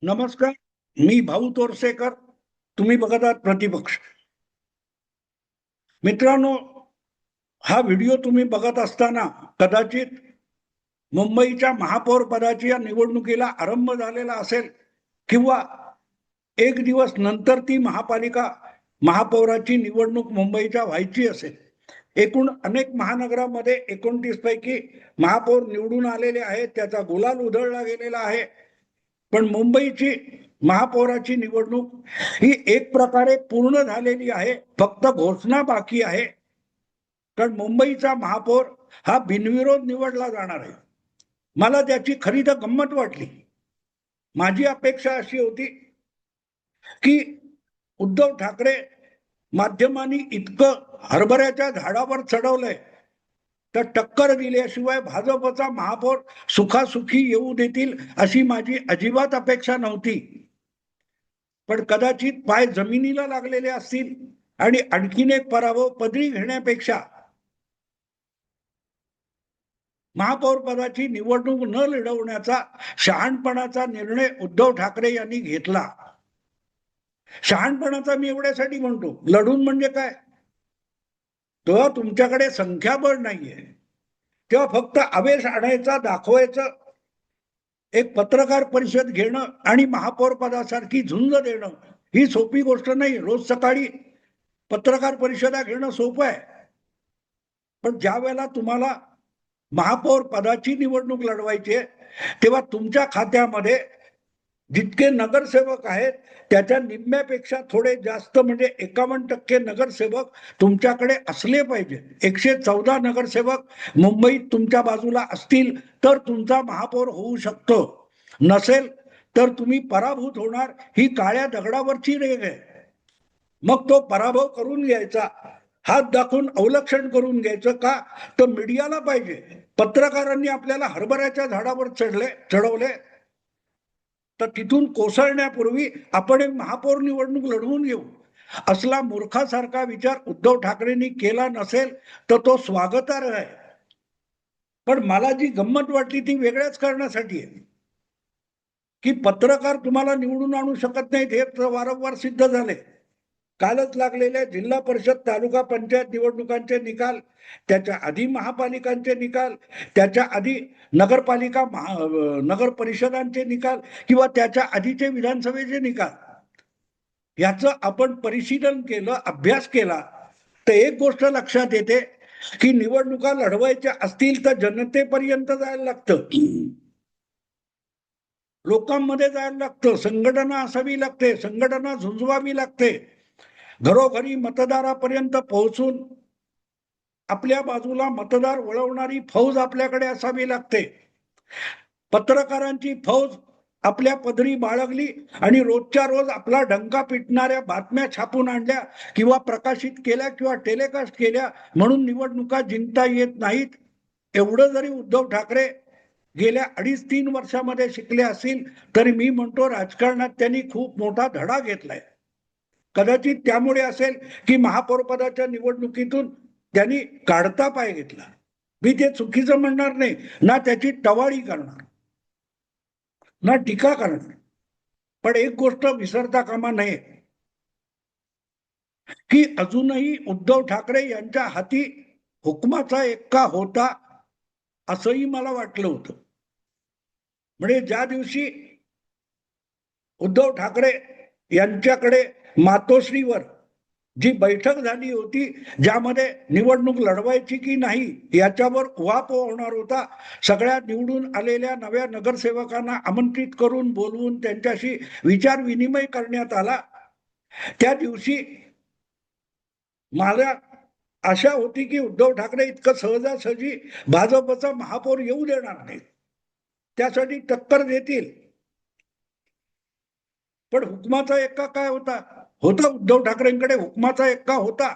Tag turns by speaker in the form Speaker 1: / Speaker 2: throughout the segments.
Speaker 1: नमस्कार. मी भाऊ तोरसेकर. तुम्ही बघत आहात प्रतिपक्ष. मित्रांनो, हा व्हिडिओ तुम्ही बघत असताना कदाचित मुंबईच्या महापौर पदाची या निवडणुकीला आरंभ झालेला असेल किंवा एक दिवस नंतर ती महापौराची निवडणूक मुंबईच्या व्हायची असेल. एकूण अनेक महानगरामध्ये 29 पैकी महापौर निवडून आलेले आहेत, त्याचा गुलाल उधळला गेलेला आहे. पण मुंबईची महापौराची निवडणूक ही एक प्रकारे पूर्ण झालेली आहे, फक्त घोषणा बाकी आहे. कारण मुंबईचा महापौर हा बिनविरोध निवडला जाणार आहे. मला त्याची खरी तर गंमत वाटली. माझी अपेक्षा अशी होती की उद्धव ठाकरे माध्यमांनी इतकं हरभऱ्याच्या झाडावर चढवलंय तर टक्कर दिल्याशिवाय भाजपचा महापौर सुखासुखी येऊ देतील अशी माझी अजिबात अपेक्षा नव्हती. पण कदाचित पाय जमिनीला लागलेले असतील आणि आणखीन एक पराभव पदरी घेण्यापेक्षा महापौर पदाची निवडणूक न लढवण्याचा शहाणपणाचा निर्णय उद्धव ठाकरे यांनी घेतला. शहाणपणाचा मी एवढ्यासाठी म्हणतो, लढून म्हणजे काय, तेव्हा तुमच्याकडे संख्याबळ नाहीये, तेव्हा फक्त आवेश आणायचा, दाखवायचं, एक पत्रकार परिषद घेणं आणि महापौर पदासारखी झुंज देणं ही सोपी गोष्ट नाही. रोज सकाळी पत्रकार परिषदा घेणं सोपं आहे, पण ज्या वेळेला तुम्हाला महापौर पदाची निवडणूक लढवायची आहे तेव्हा तुमच्या खात्यामध्ये जितके नगरसेवक आहेत त्याच्या निम्म्यापेक्षा थोडे जास्त म्हणजे 51% नगरसेवक तुमच्याकडे असले पाहिजे. 114 नगरसेवक मुंबईत तुमच्या बाजूला असतील तर तुमचा महापौर होऊ शकतो, नसेल तर तुम्ही पराभूत होणार. ही काळ्या दगडावरची रेघ आहे. मग तो पराभव करून घ्यायचा, हात दाखवून अवलक्षण करून घ्यायचं का, तर मीडियाला पाहिजे. पत्रकारांनी आपल्याला हरभऱ्याच्या झाडावर चढवले तर तिथून कोसळण्यापूर्वी आपण एक महापौर निवडणूक लढवून घेऊ असला मूर्खासारखा विचार उद्धव ठाकरेंनी केला नसेल तर तो स्वागतार्ह आहे. पण मला जी गंमत वाटली ती वेगळ्याच कारणासाठी आहे की पत्रकार तुम्हाला निवडून आणू शकत नाहीत हे वारंवार सिद्ध झाले. कालच लागलेल्या जिल्हा परिषद तालुका पंचायत निवडणुकांचे निकाल, त्याच्या आधी महापालिकांचे निकाल, त्याच्या आधी नगर परिषदांचे निकाल किंवा त्याच्या आधीचे विधानसभेचे निकाल, याचं आपण परिशीलन केलं, अभ्यास केला तर एक गोष्ट लक्षात येते की निवडणुका लढवायच्या असतील तर जनतेपर्यंत जायला लागतं, लोकांमध्ये जायला लागतं, संघटना असावी लागते, संघटना झुंजवावी लागते, घरोघरी मतदारापर्यंत पोहोचून आपल्या बाजूला मतदार वळवणारी फौज आपल्याकडे असावी लागते. पत्रकारांची फौज आपल्या पदरी बाळगली आणि रोजच्या रोज आपला डंका पिटणाऱ्या बातम्या छापून आणल्या किंवा प्रकाशित केल्या किंवा टेलिकास्ट केल्या म्हणून निवडणुका जिंकता येत नाहीत. एवढं जरी उद्धव ठाकरे गेल्या 2.5-3 वर्षामध्ये शिकले असतील तरी मी म्हणतो राजकारणात त्यांनी खूप मोठा धडा घेतलाय. कदाचित त्यामुळे असेल की महापौर पदाच्या निवडणुकीतून त्यांनी काढता पाय घेतला. मी ते चुकीचं म्हणणार नाही, ना त्याची टवाळी करणार, ना टीका करणार, पण एक गोष्ट विसरता कामा नये की अजूनही उद्धव ठाकरे यांच्या हाती हुकमाचा एक्का होता असंही मला वाटलं होतं. म्हणजे ज्या दिवशी उद्धव ठाकरे यांच्याकडे मातोश्रीवर जी बैठक झाली होती ज्यामध्ये निवडणूक लढवायची की नाही याच्यावर उहापोह होणार होता, सगळ्या निवडून आलेल्या नव्या नगरसेवकांना आमंत्रित करून बोलवून त्यांच्याशी विचार विनिमय करण्यात आला. त्या दिवशी मला आशा होती की उद्धव ठाकरे इतकं सहजासहजी भाजपचा महापौर येऊ देणार नाही, त्यासाठी टक्कर देतील. पण हुकमाचा एक्का काय होता उद्धव ठाकरेंकडे हुकमाचा एक्का होता.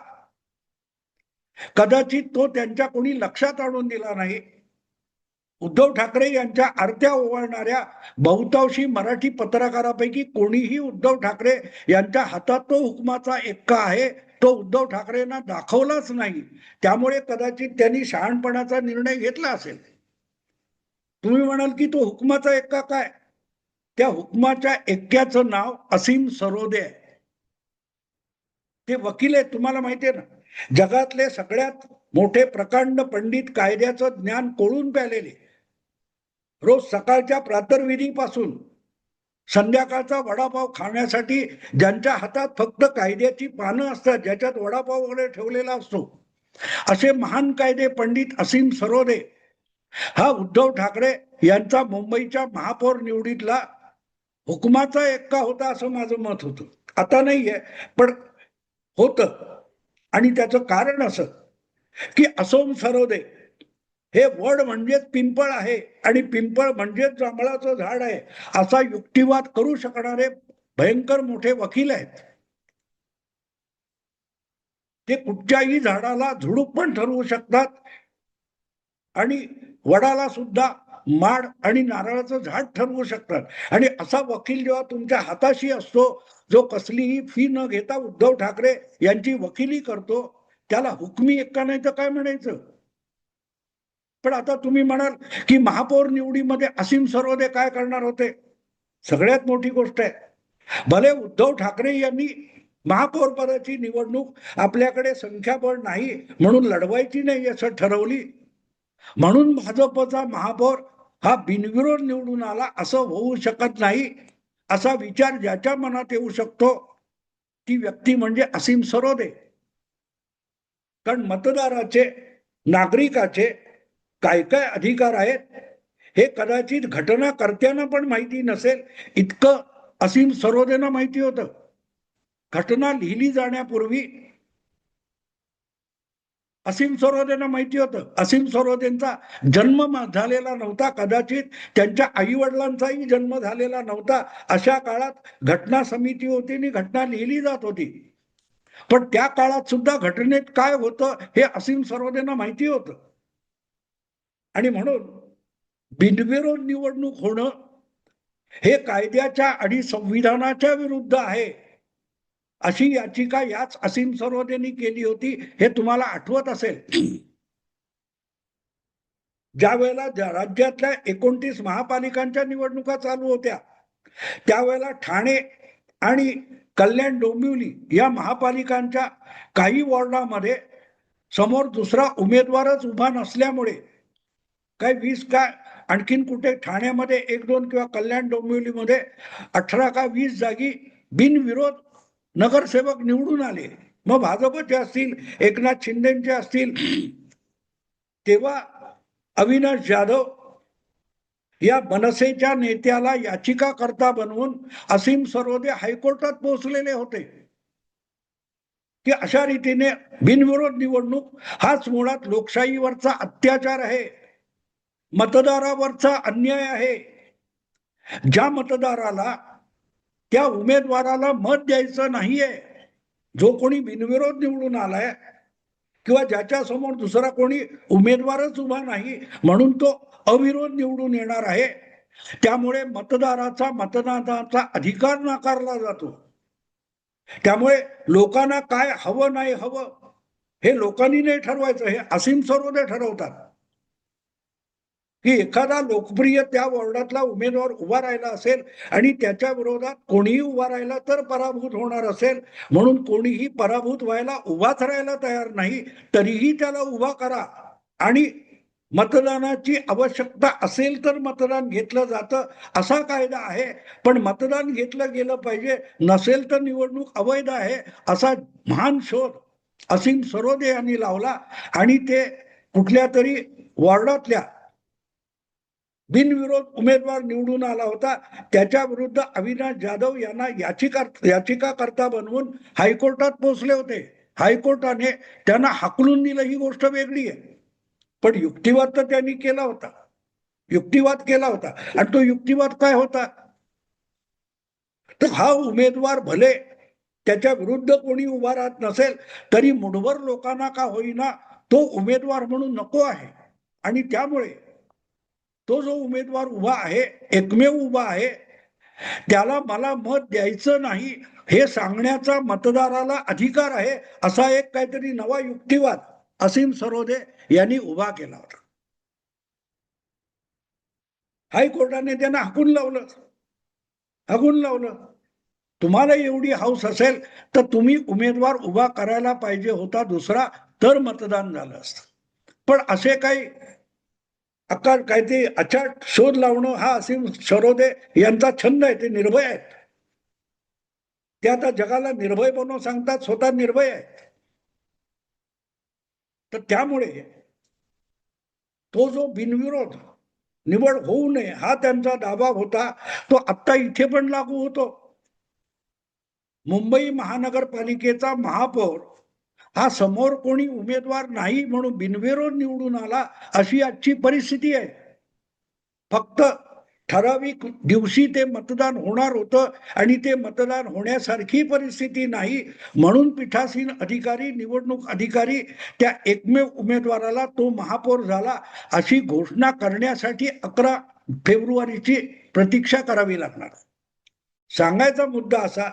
Speaker 1: कदाचित तो त्यांच्या कोणी लक्षात आणून दिला नाही. उद्धव ठाकरे यांच्या आरत्या ओवाळणाऱ्या बहुतांशी मराठी पत्रकारापैकी कोणीही उद्धव ठाकरे यांच्या हातात तो हुकमाचा एक्का आहे तो उद्धव ठाकरेंना दाखवलाच नाही. त्यामुळे कदाचित त्यांनी शहाणपणाचा निर्णय घेतला असेल. तुम्ही म्हणाल की तो हुकमाचा एक्का काय, त्या हुकमाच्या एक्क्याचं नाव असीम सरोदे आहे. ते वकील आहेत, तुम्हाला माहिती आहे ना, जगातले सगळ्यात मोठे प्रकांड पंडित, कायद्याचं ज्ञान कोळून प्यालेले, रोज सकाळच्या प्रातर्विधीपासून संध्याकाळचा वडापाव खाण्यासाठी ज्यांच्या हातात फक्त कायद्याची पानं असतात, ज्याच्यात वडापाव वगैरे ठेवलेला असतो, असे महान कायदे पंडित असीम सरोदे हा उद्धव ठाकरे यांचा मुंबईच्या महापौर निवडीतला हुकमाचा एक्का होता असं माझं मत होतं. आता नाहीये, पण होतं. आणि त्याचं कारण असं की असोम सरोदे हे वड म्हणजेच पिंपळ आहे आणि पिंपळ म्हणजेच जांभळाचं झाड आहे असा युक्तिवाद करू शकणारे भयंकर मोठे वकील आहेत. ते कुठच्याही झाडाला झुडूप पण ठरवू शकतात आणि वडाला सुद्धा माड आणि नारळाचं झाड ठरवू शकतात. आणि असा वकील जेव्हा तुमच्या हाताशी असतो, जो कसलीही फी न घेता उद्धव ठाकरे यांची वकिली करतो, त्याला हुकमी एक्का नाही तर काय म्हणायचं. पण आता तुम्ही म्हणाल की महापौर निवडीमध्ये असीम सरोदे काय करणार होते. सगळ्यात मोठी गोष्ट आहे, भले उद्धव ठाकरे यांनी महापौर पदाची निवडणूक आपल्याकडे संख्याबळ नाही म्हणून लढवायची नाही असं ठरवली, म्हणून भाजपचा महापौर हा बिनविरोध निवडून आला असं होऊ शकत नाही, असा विचार ज्याच्या मनात येऊ शकतो ती व्यक्ती म्हणजे असीम सरोदे. कारण मतदाराचे, नागरिकाचे काय काय अधिकार आहेत हे कदाचित घटनाकर्त्यांना पण माहिती नसेल, इतकं असीम सरोदेना माहिती होतं. घटना लिहिली जाण्यापूर्वी असीम सरोदेना माहिती होतं. असीम सरोदेंचा जन्म झालेला नव्हता, कदाचित त्यांच्या आई वडिलांचाही जन्म झालेला नव्हता. अशा काळात घटना समिती होती आणि घटना लिहिली जात होती. पण त्या काळात सुद्धा घटनेत काय होतं हे असीम सरोदेंना माहिती होतं. आणि म्हणून बिनविरोध निवडणूक होणं हे कायद्याच्या आणि संविधानाच्या विरुद्ध आहे अशी याचिका याच असीम सरोदेंनी केली होती, हे तुम्हाला आठवत असेल. ज्या वेळेला राज्यातल्या 29 महापालिकांच्या निवडणुका चालू होत्या, त्यावेळेला ठाणे आणि कल्याण डोंबिवली या महापालिकांच्या काही वॉर्डामध्ये समोर दुसरा उमेदवारच उभा नसल्यामुळे काय 20 काय आणखीन कुठे ठाण्यामध्ये 1-2 किंवा कल्याण डोंबिवलीमध्ये 18 का 20 जागी बिनविरोध नगरसेवक निवडून आले. मग भाजपचे असतील, एकनाथ शिंदेचे असतील, तेव्हा अविनाश जाधव या मनसेच्या नेत्याला याचिकाकर्ता बनवून असीम सरोदे हायकोर्टात पोहोचलेले होते की अशा रीतीने बिनविरोध निवडणूक हाच मुळात लोकशाहीवरचा अत्याचार आहे, मतदारावरचा अन्याय आहे. ज्या मतदाराला त्या उमेदवाराला मत द्यायचं नाहीये, जो कोणी बिनविरोध निवडून आलाय किंवा ज्याच्या समोर दुसरा कोणी उमेदवारच उभा नाही म्हणून तो अविरोध निवडून येणार आहे, त्यामुळे मतदाराचा मतदानाचा अधिकार नाकारला जातो. त्यामुळे लोकांना काय हवं नाही हवं हे लोकांनी नाही ठरवायचं, हे असीम सरोदे ठरवतात. की एखादा लोकप्रिय त्या वॉर्डातला उमेदवार उभा राहिला असेल आणि त्याच्या विरोधात कोणीही उभा राहिला तर पराभूत होणार असेल, म्हणून कोणीही पराभूत व्हायला उभाच राहायला तयार नाही, तरीही त्याला उभा करा. आणि मतदानाची आवश्यकता असेल तर मतदान घेतलं जातं असा कायदा आहे. पण मतदान घेतलं गेलं पाहिजे, नसेल तर निवडणूक अवैध आहे असा महान शोध असीम सरोदे यांनी लावला. आणि ते कुठल्या तरी वॉर्डातल्या बिनविरोध उमेदवार निवडून आला होता, त्याच्या विरुद्ध अविनाश जाधव यांना याचिकाकर्ता बनवून हायकोर्टात पोहोचले होते. हायकोर्टाने त्यांना हाकलून दिलं ही गोष्ट वेगळी आहे, पण युक्तिवाद तर त्यांनी केला होता. युक्तिवाद केला होता. आणि तो युक्तिवाद काय होता, तर हा उमेदवार भले त्याच्या विरुद्ध कोणी उभा राहत नसेल तरी मुठभर लोकांना का होईना तो उमेदवार म्हणून नको आहे. आणि त्यामुळे तो जो उमेदवार उभा आहे, एकमेव उभा आहे, त्याला मला मत द्यायचं नाही हे सांगण्याचा मतदाराला अधिकार आहे, असा एक काहीतरी नवा युक्तिवाद असीम सरोदे यांनी उभा केला होता. हायकोर्टाने त्यांना हाकून लावलं. हागून लावलं. तुम्हाला एवढी हौस असेल तर तुम्ही उमेदवार उभा करायला पाहिजे होता दुसरा, तर मतदान झालं असतं. पण असे काही अकाल काय ते अचाट शोध लावणं हा असीम सरोदे यांचा छंद आहे. ते निर्भय आहेत. ते आता जगाला निर्भय बनवून सांगतात, स्वतः निर्भय आहेत. तर त्यामुळे तो जो बिनविरोध निवड होऊ नये हा त्यांचा दावा होता, तो आता इथे पण लागू होतो. मुंबई महानगरपालिकेचा महापौर हा समोर कोणी उमेदवार नाही म्हणून बिनविरोध निवडून आला, अशी आजची परिस्थिती आहे. फक्त ठराविक दिवशी ते मतदान होणार होतं आणि ते मतदान होण्यासारखी परिस्थिती नाही म्हणून पीठासीन अधिकारी, निवडणूक अधिकारी त्या एकमेव उमेदवाराला तो महापौर झाला अशी घोषणा करण्यासाठी 11 फेब्रुवारीची प्रतीक्षा करावी लागणार. सांगायचा मुद्दा असा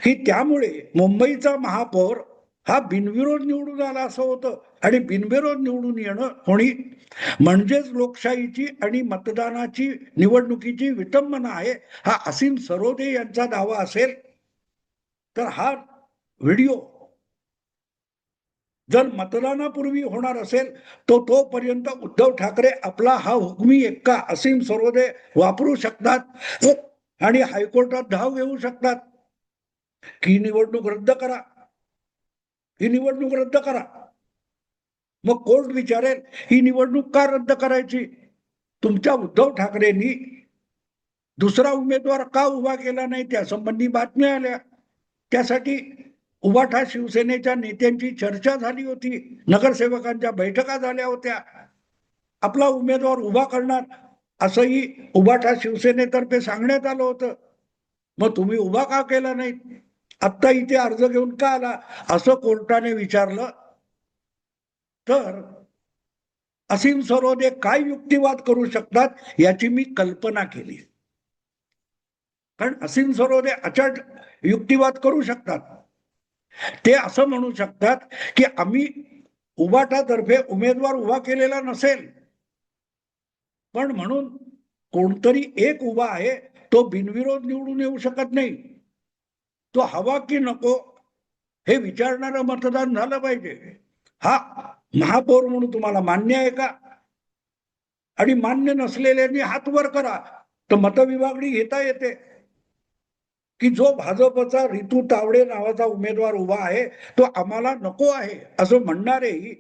Speaker 1: की त्यामुळे मुंबईचा महापौर हा बिनविरोध निवडून आला असं होतं. आणि बिनविरोध निवडून येणं होणी म्हणजेच लोकशाहीची आणि मतदानाची निवडणुकीची विटंबना आहे, हा असीम सरोदे यांचा दावा असेल तर हा व्हिडिओ जर मतदानापूर्वी होणार असेल तो तोपर्यंत उद्धव ठाकरे आपला हा हुकमी एक्का असीम सरोदे वापरू शकतात आणि हायकोर्टात धाव घेऊ शकतात की निवडणूक रद्द करा, ही निवडणूक रद्द करा. मग कोर्ट विचारेल ही निवडणूक का रद्द करायची, तुमच्या उद्धव ठाकरेंनी दुसरा उमेदवार का उभा केला नाही, त्या संबंधी बातम्या आल्या. त्यासाठी उभाठा शिवसेनेच्या नेत्यांची चर्चा झाली होती, नगरसेवकांच्या बैठका झाल्या होत्या. आपला उमेदवार उभा करणार असंही उभाठा शिवसेनेतर्फे सांगण्यात आलं होतं. मग तुम्ही उभा का केला नाही, आत्ता इथे अर्ज घेऊन का आला, असं कोर्टाने विचारलं. तर असीम सरोदे काय युक्तिवाद करू शकतात याची मी कल्पना केली. कारण असीम सरोदे अचाट युक्तिवाद करू शकतात. ते असं म्हणू शकतात की आम्ही उभाटातर्फे उमेदवार उभा केलेला नसेल, पण म्हणून कोणतरी एक उभा आहे तो बिनविरोध निवडून येऊ शकत नाही, तो हवा की नको हे विचारणारं मतदान झालं पाहिजे. हा महापौर म्हणून तुम्हाला मान्य आहे का, आणि मान्य नसलेल्यांनी हात वर करा, तर मतविभागणी घेता येते की जो भाजपचा रितू तावडे नावाचा उमेदवार उभा आहे तो आम्हाला नको आहे असं म्हणणारेही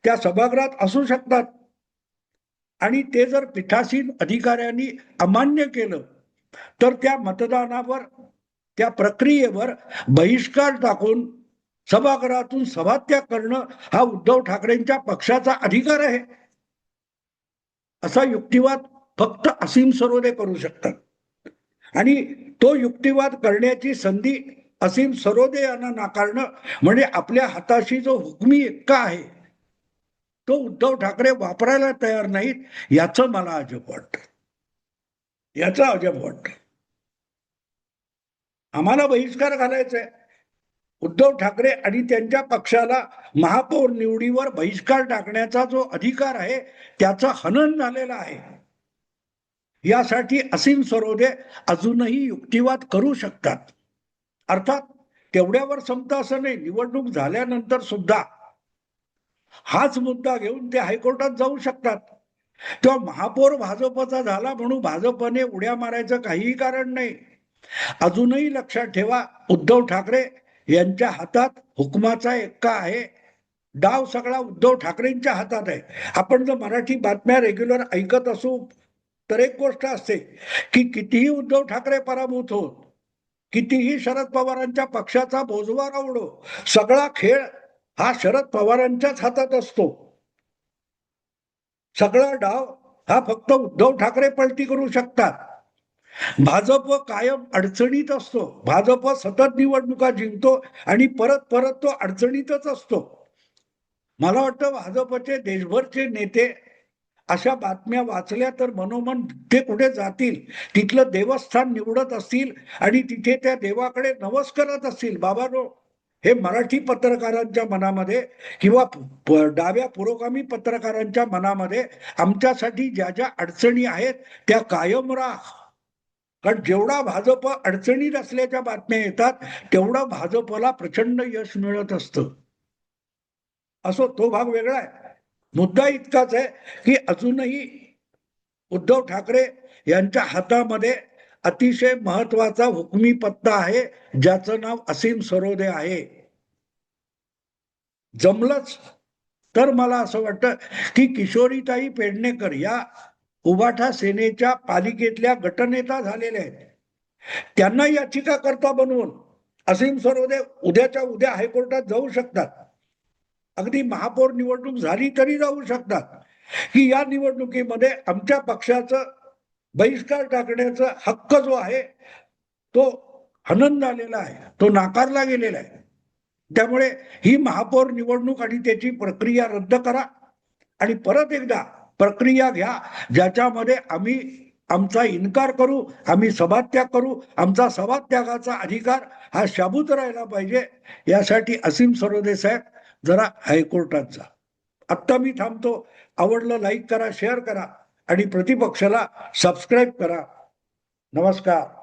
Speaker 1: त्या सभागृहात असू शकतात. आणि ते जर पीठासीन अधिकाऱ्यांनी अमान्य केलं तर त्या मतदानावर, त्या प्रक्रियेवर बहिष्कार टाकून सभागृहातून सभात्याग करणं हा उद्धव ठाकरेंच्या पक्षाचा अधिकार आहे. असा युक्तिवाद फक्त असीम सरोदे करू शकतात. आणि तो युक्तिवाद करण्याची संधी असीम सरोदे यांना नाकारणं म्हणजे आपल्या हाताशी जो हुकमी एक्का आहे तो उद्धव ठाकरे वापरायला तयार नाहीत, याचं मला अजब वाटतं. याचं अजब वाटतं. आम्हाला बहिष्कार घालायचा आहे. उद्धव ठाकरे आणि त्यांच्या पक्षाला महापौर निवडीवर बहिष्कार टाकण्याचा जो अधिकार आहे त्याचं हनन झालेलं आहे. यासाठी असीम सरोदे अजूनही युक्तिवाद करू शकतात. अर्थात तेवढ्यावर संपतं असं नाही, निवडणूक झाल्यानंतर सुद्धा हाच मुद्दा घेऊन ते हायकोर्टात जाऊ शकतात. तेव्हा महापौर भाजपचा झाला म्हणून भाजपने उड्या मारायचं काहीही कारण नाही. अजूनही लक्षात ठेवा, उद्धव ठाकरे यांच्या हातात हुकमाचा एक्का आहे. डाव सगळा उद्धव ठाकरेंच्या हातात आहे. आपण जर मराठी बातम्या रेग्युलर ऐकत असू तर एक गोष्ट असते की कितीही उद्धव ठाकरे पराभूत होत, कितीही शरद पवारांच्या पक्षाचा बोजवार आवडो, सगळा खेळ हा शरद पवारांच्याच हातात असतो. सगळा डाव हा फक्त उद्धव ठाकरे पलटी करू शकतात. भाजप कायम अडचणीत असतो, भाजप सतत निवडणुका जिंकतो आणि परत परत तो अडचणीतच असतो. मला वाटतं भाजपचे देशभरचे नेते अशा बातम्या वाचल्या तर मनोमन ते कुठे जातील, तिथलं देवस्थान निवडत असतील आणि तिथे त्या देवाकडे नवस करत असतील. बाबांनो, हे मराठी पत्रकारांच्या मनामध्ये किंवा डाव्या पुरोगामी पत्रकारांच्या मनामध्ये आमच्यासाठी ज्या ज्या अडचणी आहेत त्या कायम राख, कारण जेवढा भाजप अडचणीत असल्याच्या बातम्या येतात तेवढं भाजपला प्रचंड यश मिळत असतं. असो, तो भाग वेगळा आहे. मुद्दा इतकाच आहे की अजूनही उद्धव ठाकरे यांच्या हातामध्ये अतिशय महत्वाचा हुकमी पत्ता आहे, ज्याचं नाव असीम सरोदे आहे. जमलंच तर मला असं वाटतं की किशोरीताई पेडणेकर या उबाठा सेनेच्या पालिकेतल्या गटनेता झालेल्या आहेत, त्यांना याचिकाकर्ता बनवून असीम सरोदे उद्याच्या उद्या हायकोर्टात जाऊ शकतात. अगदी महापौर निवडणूक झाली तरी जाऊ शकतात की या निवडणुकीमध्ये आमच्या पक्षाचं बहिष्कार टाकण्याचा हक्क जो आहे तो हनन झालेला आहे, तो नाकारला गेलेला आहे. त्यामुळे ही महापौर निवडणूक आणि त्याची प्रक्रिया रद्द करा आणि परत एकदा प्रक्रिया घ्या ज्याच्यामध्ये आम्ही आमचा इन्कार करू, आम्ही सभात्याग करू. आमचा सभात्यागाचा अधिकार हा शाबूत राहिला पाहिजे. यासाठी असीम सरोदे साहेब जरा हायकोर्टात जा. आत्ता मी थांबतो. आवडलं लाईक करा, शेअर करा आणि प्रतिपक्षाला सबस्क्राईब करा. नमस्कार.